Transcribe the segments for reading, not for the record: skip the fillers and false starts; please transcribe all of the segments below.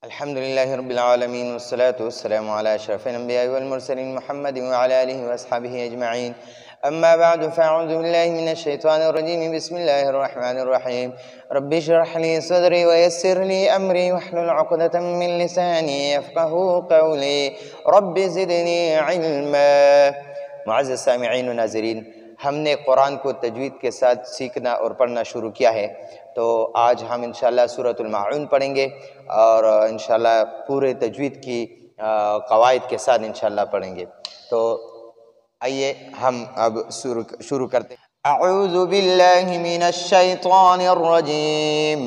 الحمد لله رب العالمين والصلاة والسلام على أشرف الأنبياء والمرسلين محمد وعلى آله وأصحابه أجمعين. أما بعد فأعوذ بالله من الشيطان الرجيم. بسم الله الرحمن الرحيم. رب اشرح لي صدري ويسر لي أمري واحلل عقدة من لساني يفقهوا قولي رب زدني علما. معزز سامعین و ناظرین، ہم نے قرآن کو تجوید کے ساتھ سیکھنا اور پڑھنا شروع کیا ہے، تو آج ہم انشاءاللہ سورۃ الماعون پڑھیں گے اور انشاءاللہ پورے تجوید کی قواعد کے ساتھ انشاءاللہ پڑھیں گے. تو آئیے ہم اب شروع کرتے ہیں. اعوذ باللہ من الشیطان الرجیم،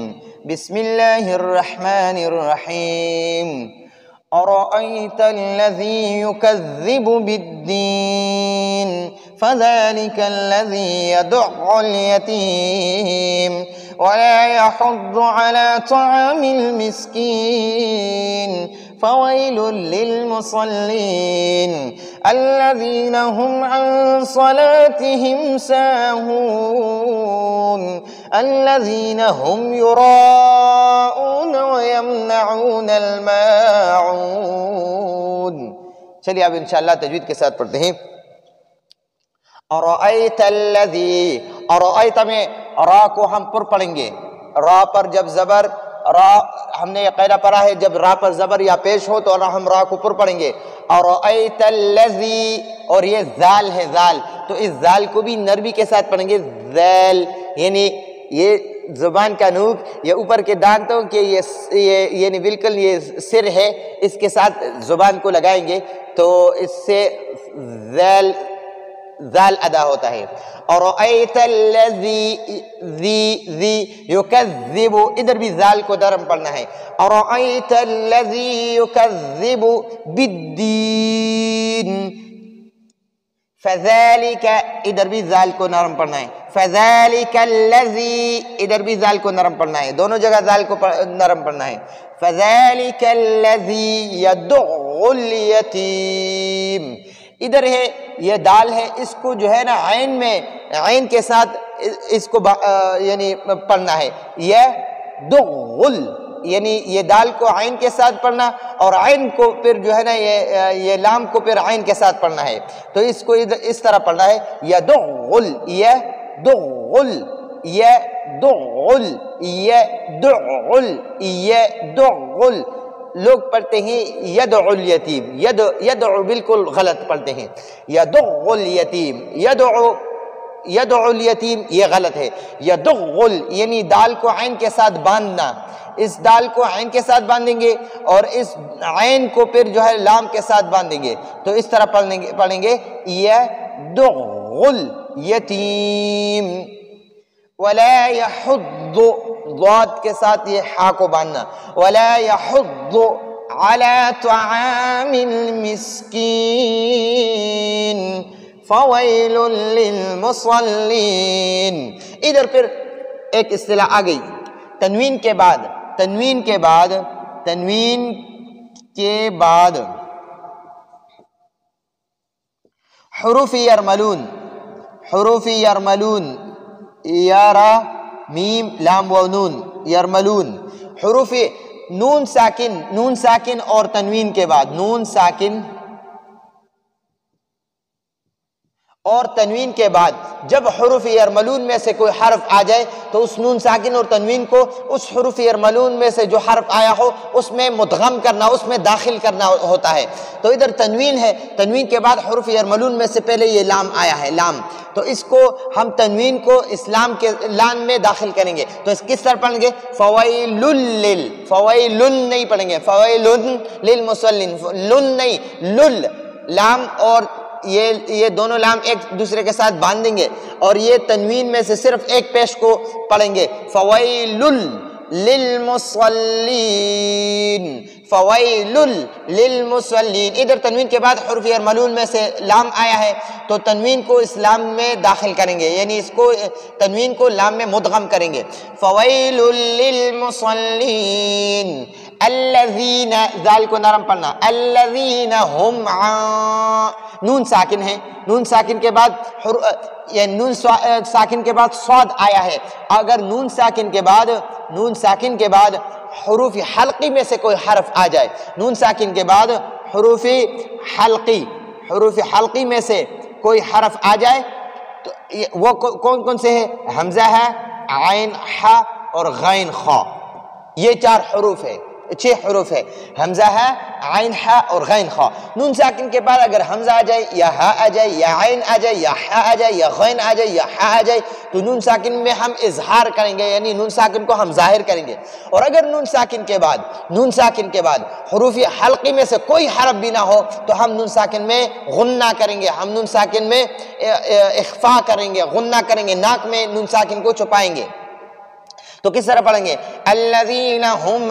بسم اللہ الرحمن الرحیم. أرأيت الذي يكذب بالدين فذلك الذي يدع اليتيم ولا يحض على طعام المسكين فويل للمصلين الذين هم عن صلاتهم ساهون الذين هم يراءون ويمنعون الماعون. چلیے اب انشاءاللہ تجوید کے ساتھ پڑھتے ہیں. ارأیت الذی، ارأیت میں را کو ہم پر پڑھیں گے. را پر جب زبر، را ہم نے یہ قاعدہ پڑھا ہے، جب را پر زبر یا پیش ہو تو ہم را کو پر پڑھیں گے. ارأیت الذی، اور یہ ذال ہے، ذال، تو اس ذال کو بھی نرمی کے ساتھ پڑھیں گے. ذال یعنی یہ زبان کا نوک، یہ اوپر کے دانتوں کے یہ یعنی بالکل یہ سر ہے، اس کے ساتھ زبان کو لگائیں گے تو اس سے ذال ادا ہوتا ہے. ارأیت الذی، ذی یکذب، ادھر بھی ذال کو نرم پڑھنا ہے. ارأیت الذی یکذب بالدین فذالک، ادھر بھی ذال کو نرم پڑھنا ہے. فذالک الذی، ادھر بھی ذال کو نرم پڑھنا ہے، دونوں جگہ ذال کو نرم پڑھنا ہے. فذالک الذی یدع الیتیم، ادھر ہے یہ دال ہے، اس کو جو ہے نا عین میں، عین کے ساتھ اس کو یعنی پڑھنا ہے. یہ دغل یعنی یہ دال کو عین کے ساتھ پڑھنا اور عین کو پھر جو ہے نا یہ لام کو پھر عین کے ساتھ پڑھنا ہے. تو اس کو اس طرح پڑھنا ہے. یدغل، یدغل، یدغل، یدغل، یدغل. لوگ پڑھتے ہیں یدعو الیتیم، یدعو بالکل غلط پڑھتے ہیں. یدعو الیتیم، یدعو الیتیم یہ غلط ہے. یدغل یعنی دال کو عین کے ساتھ باندھنا، اس دال کو عین کے ساتھ باندھیں گے اور اس عین کو پھر جو ہے لام کے ساتھ باندھیں گے، تو اس طرح پڑھیں گے یدغل یتیم. ولا یحض، ضاد کے ساتھ یہ ہا کو باندھنا. ولا یحض علی طعام المسکین فویل للمصلین. ادھر پھر ایک اصطلاح آ گئی، تنوین کے بعد، تنوین کے بعد، تنوین کے بعد حروف یرملون، حروف یرملون، یارا میم لام و نون، یرملون. حروف نون ساکن، نون ساکن اور تنوین کے بعد، نون ساکن اور تنوین کے بعد جب حروف یرملون میں سے کوئی حرف آ جائے تو اس نون ساکن اور تنوین کو اس حروف یرملون میں سے جو حرف آیا ہو اس میں مدغم کرنا، اس میں داخل کرنا ہوتا ہے. تو ادھر تنوین ہے، تنوین کے بعد حروف یرملون میں سے پہلے یہ لام آیا ہے، لام، تو اس کو ہم تنوین کو اسلام کے لام میں داخل کریں گے. تو اس کس طرح پڑھیں گے؟ فویل لل، فویل نہیں پڑھیں گے، فویل للمصلین، لن نہیں، لل، لام اور یہ دونوں لام ایک دوسرے کے ساتھ باندھ دیں گے اور یہ تنوین میں سے صرف ایک پیش کو پڑھیں گے. فویل للمصلین، فویل للمصلین. ادھر تنوین کے بعد حروف یرملون میں سے لام آیا ہے تو تنوین کو اسلام میں داخل کریں گے، یعنی اس کو تنوین کو لام میں مدغم کریں گے. فویل للمصلین الذین، ذال کو نرم پڑھنا، الذین ہم، نون ساکن ہے، نون ساکن کے بعد یعنی نون ساکن کے بعد صاد آیا ہے. اگر نون ساکن کے بعد حروف حلقی میں سے کوئی حرف آ جائے، نون ساکن کے بعد حروف حلقی میں سے کوئی حرف آ جائے تو وہ کون کون سے ہے؟ حمزہ ہے، عین، ح اور غین خا، یہ 4 حروف ہے، 6 حروف ہے، حمزہ ہے، عین، ح اور غین خا۔ نون ساکن کے بعد اگر حمزہ آ جائے یا ہ آ جائے یا عین آ جائے یا ح آ جائے یا غین آ جائے یا ح آ جائے تو نون ساکن میں ہم اظہار کریں گے، یعنی نون ساکن کو ہم ظاہر کریں گے۔ اور اگر نون ساکن کے بعد حروف حلقی میں سے کوئی حرف بھی نہ ہو تو ہم نون ساکن میں غنہ کریں گے، ہم نون ساکن میں اخفا کریں گے، غنہ کریں گے، ناک میں نون ساکن کو چھپائیں گے۔ تو کس طرح پڑھیں گے؟ الذین ہم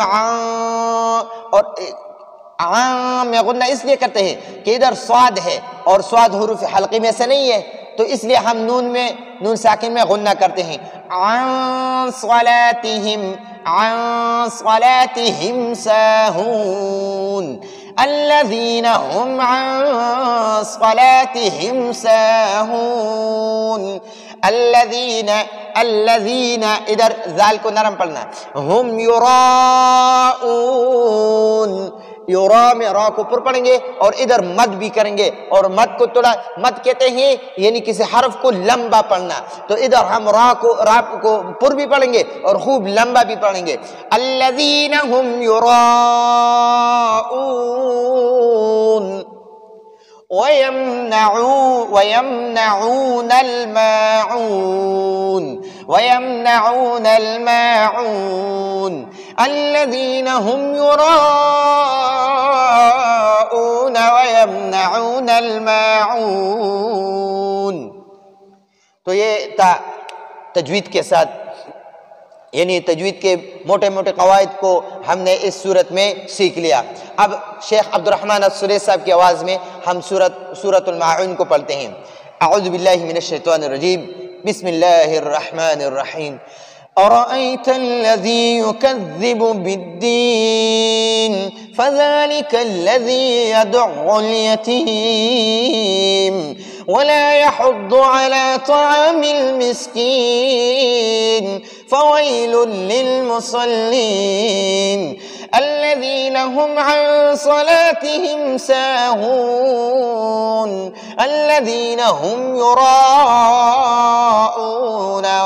اور عام میں غنہ اس لیے کرتے ہیں کہ ادھر صاد ہے اور صاد حروف حلقی میں سے نہیں ہے، تو اس لیے ہم نون ساکن میں غنہ کرتے ہیں۔ عن صلاتہم ساہون، الذین ہم عن صلاتہم ساہون، الذین ادھر ذال کو نرم پڑھنا، ہم یراؤون، یرا میں را کو پر پڑھیں گے اور ادھر مد بھی کریں گے، اور مد کو تھوڑا مد کہتے ہیں یعنی کسی حرف کو لمبا پڑھنا، تو ادھر ہم را کو پر بھی پڑھیں گے اور خوب لمبا بھی پڑھیں گے۔ الذین ہم یراؤون وَيَمْنَعُونَ الْمَاعُونَ الَّذِينَ هُمْ يُرَاءُونَ وَيَمْنَعُونَ الْمَاعُونَ۔ تو یہ تجوید کے ساتھ، یعنی تجوید کے موٹے موٹے قواعد کو ہم نے اس صورت میں سیکھ لیا۔ اب شیخ عبدالرحمن السریس صاحب کی آواز میں ہم سورۃ الماعون کو پڑھتے ہیں۔ اعوذ باللہ من الشیطان الرجیم، بسم اللہ الرحمن الرحیم۔ أرأيت الذي يكذب بالدين فذلك الذي يدع اليتيم ولا يحض على طعام المسكين فويل للمصلين الذين هم عن صلاتهم ساهون الذين هم يراءون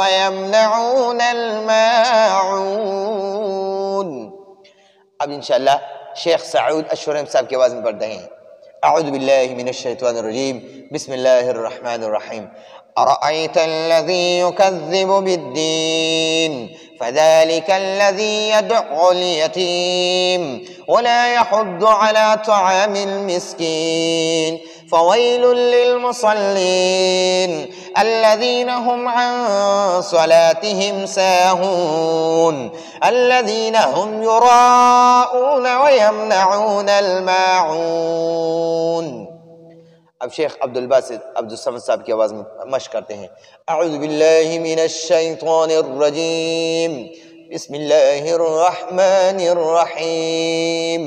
ويمنعون الماعون۔ اب انشاءاللہ شیخ سعود الشریم صاحب کی آواز میں پڑھتے ہیں۔ اعوذ باللہ من الشیطان الرجیم، بسم اللہ الرحمن الرحیم۔ أرأيت الذي يكذب بالدين فذلك الذي يدع اليتيم ولا يحض على طعام المسكين فويل للمصلين الذين هم عن صلاتهم ساهون الذين هم يراءون ويمنعون الماعون۔ اب شیخ عبدالباسط عبدالصمد صاحب کی آواز میں مشق کرتے ہیں۔ اعوذ باللہ من الشیطان الرجیم، بسم اللہ الرحمن الرحیم۔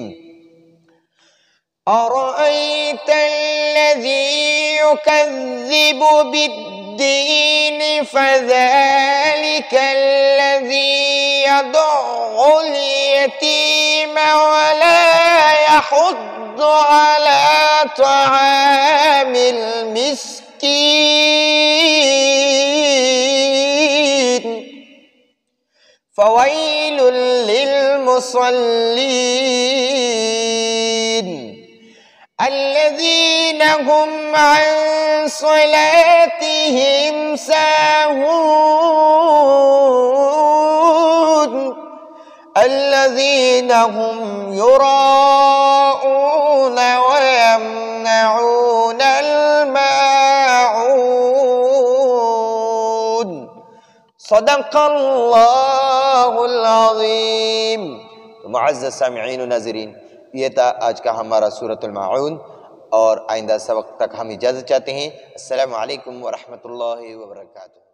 أرأيت الذي يكذب بالدين فذلك الذي يدع اليتيم ولا يحض على طعام المسكين فويل للمصلين الذين هم عن صلاتهم ساهون الذين هم يراءون ويمنعون الماعون۔ صدق اللہ العظیم۔ تو معزز سامعین و ناظرین، یہ تھا آج کا ہمارا سورۃ الماعون، اور آئندہ سبق تک ہم اجازت چاہتے ہیں۔ السلام علیکم ورحمۃ اللہ وبرکاتہ۔